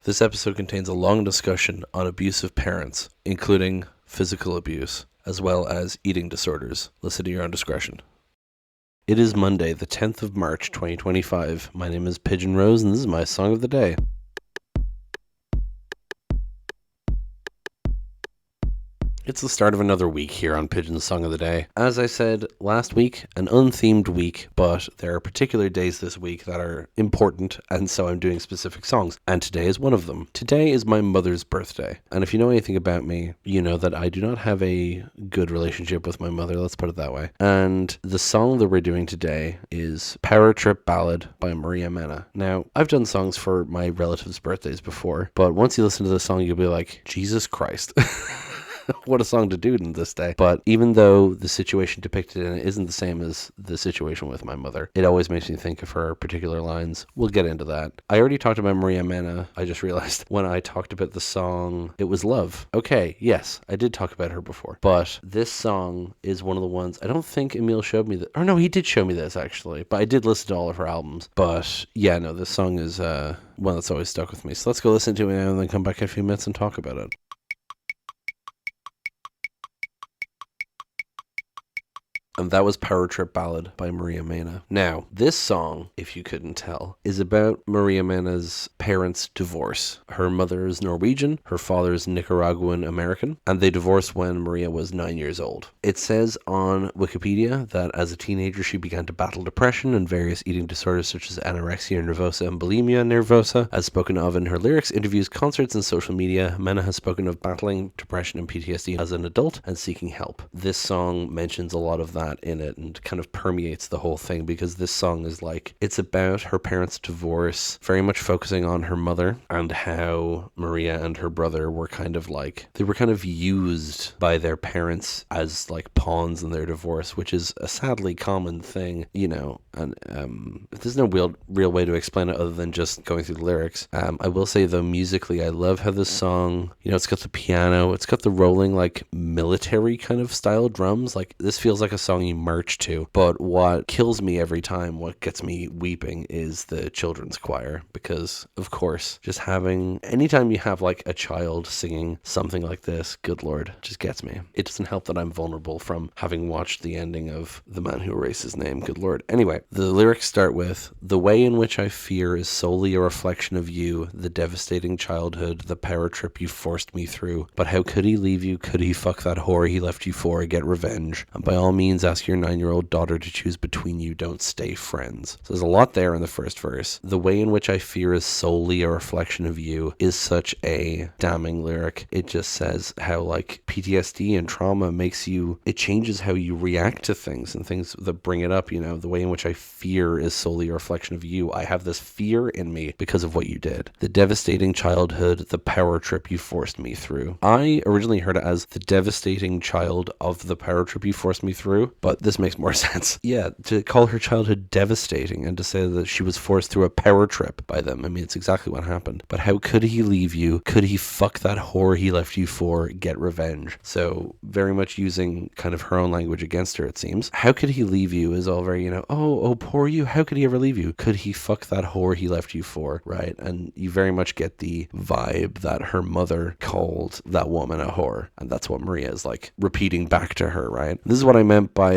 This episode contains a long discussion on abusive parents, including physical abuse, as well as eating disorders. Listen to your own discretion. It is Monday, the 10th of March, 2025. My name is Pigeon Rose, and this is my song of the day. It's the start of another week here on Pigeon's Song of the Day. As I said last week, an unthemed week, but there are particular days this week that are important, and so I'm doing specific songs, and today is one of them. Today is my mother's birthday, and if you know anything about me, you know that I do not have a good relationship with my mother, let's put it that way. And the song that we're doing today is Power Trip Ballad by Mena. Now, I've done songs for my relatives' birthdays before, but once you listen to the song, you'll be like, Jesus Christ. What a song to do in this day. But even though the situation depicted in it isn't the same as the situation with my mother, it always makes me think of her particular lines. We'll get into that. I already talked about Maria Mena. I just realized when I talked about the song, It Was Love. Okay, yes, I did talk about her before. But this song is one of the ones, I don't think Emil showed me that. Or no, he did show me this actually. But I did listen to all of her albums. But yeah, no, this song is one that's always stuck with me. So let's go listen to it now and then come back in a few minutes and talk about it. And that was Power Trip Ballad by Maria Mena. Now, this song, if you couldn't tell, is about Maria Mena's parents' divorce. Her mother is Norwegian, her father is Nicaraguan American, and they divorced when Maria was 9 years old. It says on Wikipedia that as a teenager she began to battle depression and various eating disorders such as anorexia nervosa and bulimia nervosa. As spoken of in her lyrics, interviews, concerts, and social media, Mena has spoken of battling depression and PTSD as an adult and seeking help. This song mentions a lot of that in it and kind of permeates the whole thing because this song is like, it's about her parents' divorce, very much focusing on her mother and how Maria and her brother were kind of like, they were kind of used by their parents as like pawns in their divorce, which is a sadly common thing, you know, and there's no real way to explain it other than just going through the lyrics. I will say though, musically, I love how this song, you know, it's got the piano, it's got the rolling like military kind of style drums, like this feels like a song you march to. But what kills me every time, what gets me weeping, is the children's choir, because of course, just having, anytime you have like a child singing something like this, good lord, just gets me. It doesn't help that I'm vulnerable from having watched the ending of The Man Who Erased His Name, good lord. Anyway, the lyrics start with, "The way in which I fear is solely a reflection of you, the devastating childhood, the power trip you forced me through. But how could he leave you? Could he fuck that whore he left you for? Get revenge. And by all means, ask your 9-year-old daughter to choose between you. Don't stay friends." So there's a lot there in the first verse. "The way in which I fear is solely a reflection of you" is such a damning lyric. It just says how like PTSD and trauma makes you, it changes how you react to things and things that bring it up, you know. The way in which I fear is solely a reflection of you. I have this fear in me because of what you did. The devastating childhood, the power trip you forced me through. I originally heard it as the devastating child of the power trip you forced me through, but this makes more sense. Yeah, to call her childhood devastating and to say that she was forced through a power trip by them. I mean, it's exactly what happened. But how could he leave you? Could he fuck that whore he left you for? Get revenge. So very much using kind of her own language against her, it seems. How could he leave you is all very, you know, oh, poor you. How could he ever leave you? Could he fuck that whore he left you for? Right? And you very much get the vibe that her mother called that woman a whore. And that's what Maria is like repeating back to her, right? This is what I meant by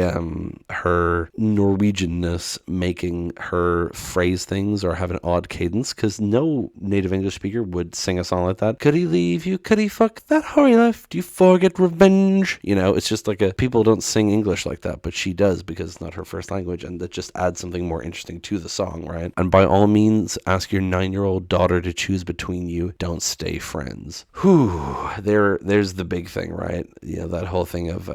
her Norwegianness making her phrase things or have an odd cadence, because no native English speaker would sing a song like that. Could he leave you? Could he fuck that whore he left you for? Get revenge? You know, it's just like people don't sing English like that, but she does because it's not her first language, and that just adds something more interesting to the song, right? And by all means, ask your 9-year-old daughter to choose between you. Don't stay friends. Whew, there's the big thing, right? You know, that whole thing of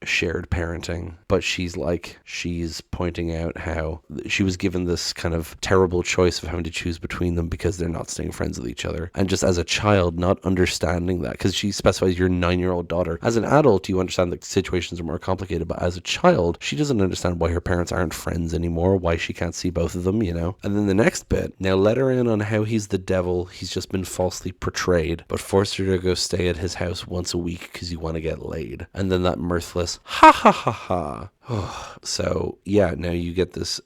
shared parenting. But she's pointing out how she was given this kind of terrible choice of having to choose between them because they're not staying friends with each other. And just as a child, not understanding that, because she specifies your 9-year-old daughter. As an adult, you understand that situations are more complicated, but as a child, she doesn't understand why her parents aren't friends anymore, why she can't see both of them, you know? And then the next bit, now let her in on how he's the devil, he's just been falsely portrayed, but forced her to go stay at his house once a week because you want to get laid. And then that mirthless, ha ha ha ha. So yeah, now you get this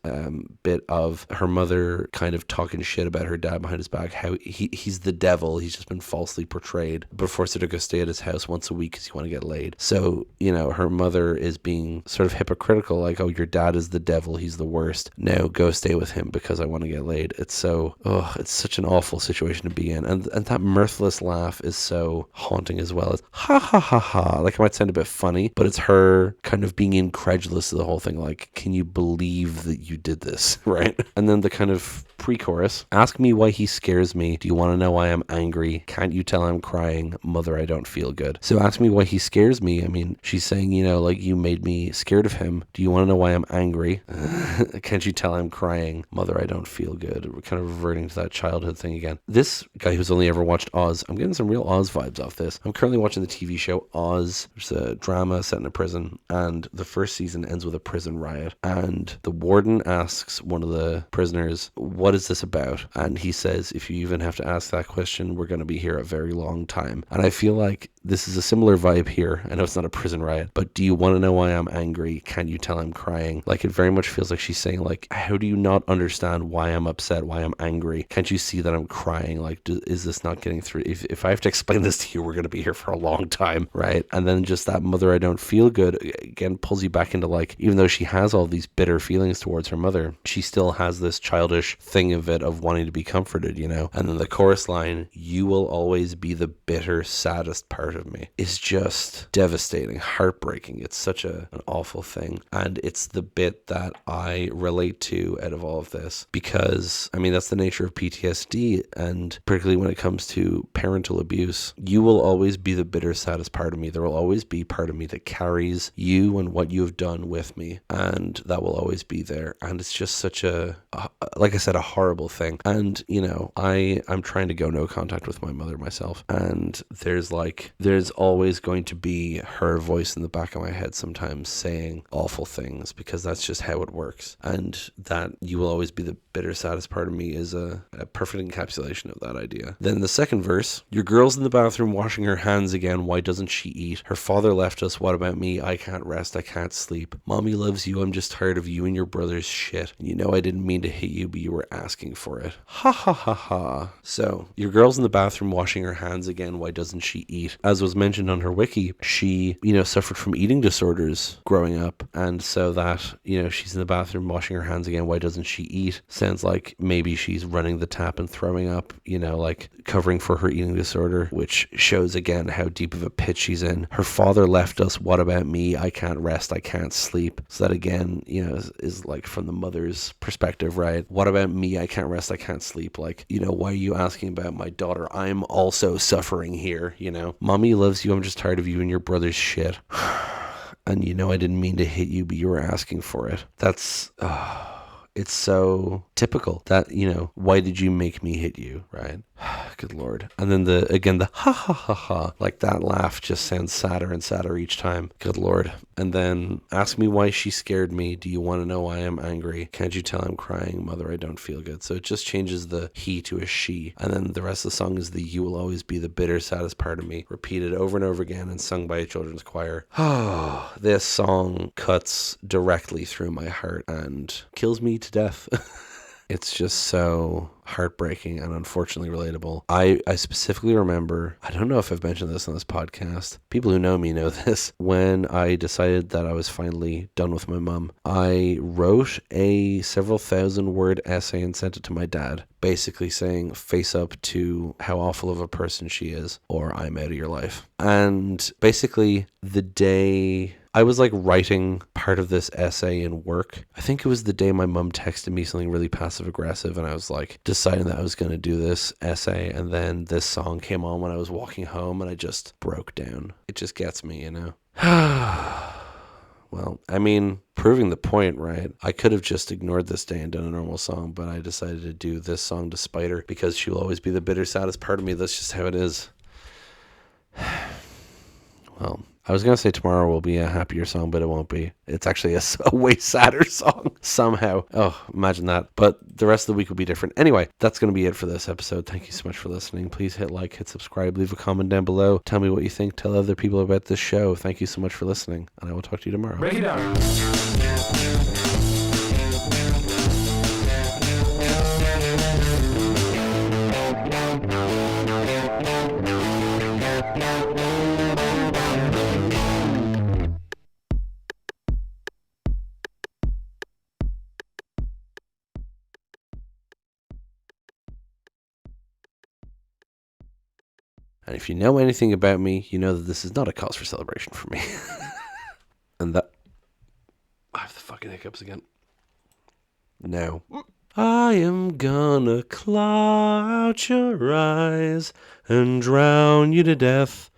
bit of her mother kind of talking shit about her dad behind his back, how he's the devil, he's just been falsely portrayed, but forced her to go stay at his house once a week because you want to get laid. So, her mother is being sort of hypocritical, like, oh, your dad is the devil, he's the worst. Now go stay with him because I want to get laid. It's such an awful situation to be in. And that mirthless laugh is so haunting as well. It's ha ha ha ha. Like, it might sound a bit funny, but it's her kind of being incredulous to the whole thing. Like, can you believe that you did this? Right? And then the kind of pre-chorus, ask me why he scares me. Do you want to know why I'm angry? Can't you tell I'm crying? Mother, I don't feel good. So ask me why he scares me. I mean, she's saying, like, you made me scared of him. Do you want to know why I'm angry? Can't you tell I'm crying? Mother, I don't feel good. We're kind of reverting to that childhood thing again. This guy who's only ever watched Oz, I'm getting some real Oz vibes off this. I'm currently watching the TV show Oz. There's a drama set in a prison, and the first season ends with a prison riot. And the warden asks one of the prisoners, what is this about? And he says, if you even have to ask that question, we're going to be here a very long time. And I feel like this is a similar vibe here. I know it's not a prison riot, but do you want to know why I'm angry? Can you tell I'm crying? Like, it very much feels like she's saying, like, how do you not understand why I'm upset, why I'm angry? Can't you see that I'm crying? Like, is this not getting through? If I have to explain this to you, we're going to be here for a long time, right? And then just that mother, I don't feel good, again, pulls you back into, like, even though she has all these bitter feelings towards her mother, she still has this childish thing of it, of wanting to be comforted, And then the chorus line, you will always be the bitter, saddest part of me, is just devastating, heartbreaking. It's such an awful thing. And it's the bit that I relate to out of all of this, because, I mean, that's the nature of PTSD, and particularly when it comes to parental abuse, you will always be the bitter, saddest part of me. There will always be part of me that carries you and what you have done with me, and that will always be there. And it's just such like I said, a horrible thing. And, I'm trying to go no contact with my mother myself, and there's always going to be her voice in the back of my head sometimes saying awful things, because that's just how it works. And that you will always be the bitter, saddest part of me is a perfect encapsulation of that idea. Then the second verse, your girl's in the bathroom washing her hands again, why doesn't she eat? Her father left us, what about me? I can't rest, I can't sleep. Mommy loves you, I'm just tired of you and your brother's shit. I didn't mean to hit you, but you were asking for it. Ha ha ha ha. So, your girl's in the bathroom washing her hands again, why doesn't she eat? As was mentioned on her wiki, she, suffered from eating disorders growing up, and so that, she's in the bathroom washing her hands again, why doesn't she eat? Sounds like maybe she's running the tap and throwing up, like covering for her eating disorder, which shows again how deep of a pit she's in. Her father left us, what about me? I can't rest, I can't sleep. So that again, is like from the mother's perspective, right? What about me? I can't rest, I can't sleep. Like, why are you asking about my daughter? I'm also suffering here, Mommy loves you, I'm just tired of you and your brother's shit. And I didn't mean to hit you, but you were asking for it. That's it's so typical that, why did you make me hit you, right? Good Lord. And then the ha ha ha ha, like that laugh just sounds sadder and sadder each time. Good Lord. And then ask me why she scared me. Do you want to know why I'm angry? Can't you tell I'm crying? Mother, I don't feel good. So it just changes the he to a she. And then the rest of the song is the you will always be the bitter, saddest part of me, repeated over and over again and sung by a children's choir. Oh, this song cuts directly through my heart and kills me to death. It's just so heartbreaking and unfortunately relatable. I specifically remember, I don't know if I've mentioned this on this podcast, people who know me know this, when I decided that I was finally done with my mum, I wrote a several thousand word essay and sent it to my dad, basically saying face up to how awful of a person she is, or I'm out of your life. And basically the day I was like writing part of this essay in work, I think it was the day my mum texted me something really passive aggressive, and I was like deciding that I was going to do this essay, and then this song came on when I was walking home and I just broke down. It just gets me, Well, I mean, proving the point, right? I could have just ignored this day and done a normal song, but I decided to do this song despite her, because she will always be the bitter, saddest part of me. That's just how it is. Well, I was going to say tomorrow will be a happier song, but it won't be. It's actually a way sadder song somehow. Oh, imagine that. But the rest of the week will be different. Anyway, that's going to be it for this episode. Thank you so much for listening. Please hit like, hit subscribe, leave a comment down below. Tell me what you think. Tell other people about this show. Thank you so much for listening, and I will talk to you tomorrow. Break it down. And if you know anything about me, you know that this is not a cause for celebration for me. And that... I have the fucking hiccups again. Now. I am gonna cloud your eyes and drown you to death